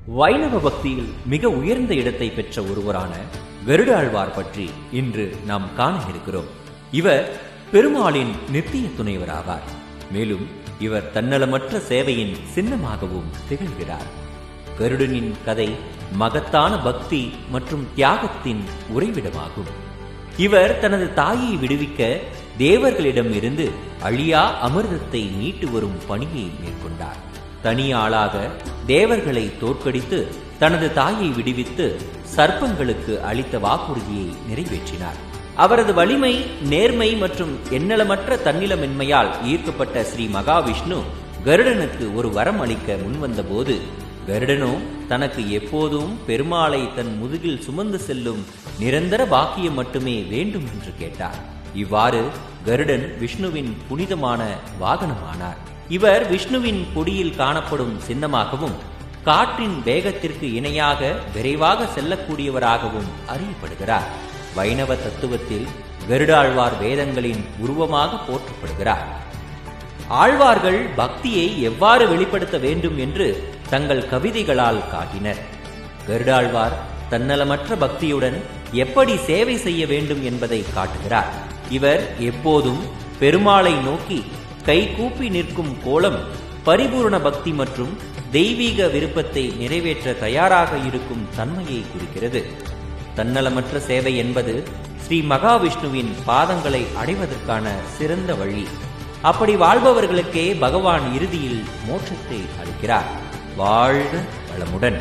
வைணவ பக்தியில் மிக உயர்ந்த இடத்தை பெற்ற ஒருவரான கருடாழ்வார் பற்றி இன்று நாம் காண இருக்கிறோம். இவர் பெருமாளின் நித்திய துணைவராவார். மேலும் இவர் தன்னலமற்ற சேவையின் சின்னமாகவும் திகழ்கிறார். கருடனின் கதை மகத்தான பக்தி மற்றும் தியாகத்தின் உறைவிடமாகும். இவர் தனது தாயை விடுவிக்க தேவர்களிடம் இருந்து அழியா அமிர்தத்தை மீட்டு வரும் பணியை மேற்கொண்டார். தனியாளாக தேவர்களை தோற்கடித்து தனது தாயை விடுவித்து சர்ப்பங்களுக்கு அளித்த வாக்குறுதியை நிறைவேற்றினார். அவரது வலிமை, நேர்மை மற்றும் எண்ணலமற்ற தன்னிலமென்மையால் ஈர்க்கப்பட்ட ஸ்ரீ மகாவிஷ்ணு கருடனுக்கு ஒரு வரம் அளிக்க முன்வந்த போது, கருடனோ தனக்கு எப்போதும் பெருமாளை தன் முதுகில் சுமந்து செல்லும் நிரந்தர பாக்கியம் மட்டுமே வேண்டும் என்று கேட்டார். இவ்வாறு கருடன் விஷ்ணுவின் புனிதமான வாகனமானார். இவர் விஷ்ணுவின் கொடியில் காணப்படும் சின்னமாகவும் காற்றின் வேகத்திற்கு இணையாக விரைவாக செல்லக்கூடியவராகவும் அறியப்படுகிறார். வைணவ தத்துவத்தில் கருடாழ்வார் வேதங்களின் உருவமாக போற்றப்படுகிறார். ஆழ்வார்கள் பக்தியை எவ்வாறு வெளிப்படுத்த வேண்டும் என்று தங்கள் கவிதைகளால் காட்டினர். கருடாழ்வார் தன்னலமற்ற பக்தியுடன் எப்படி சேவை செய்ய வேண்டும் என்பதை காட்டுகிறார். இவர் எப்போதும் பெருமாளை நோக்கி கை கூப்பி நிற்கும் கோலம் பரிபூர்ண பக்தி மற்றும் தெய்வீக விருப்பத்தை நிறைவேற்ற தயாராக இருக்கும் தன்மையை குறிக்கிறது. தன்னலமற்ற சேவை என்பது ஸ்ரீ மகாவிஷ்ணுவின் பாதங்களை அடைவதற்கான சிறந்த வழி. அப்படி வாழ்பவர்களுக்கே பகவான் இறுதியில் மோட்சத்தை அளிக்கிறார். வாழ்க வளமுடன்.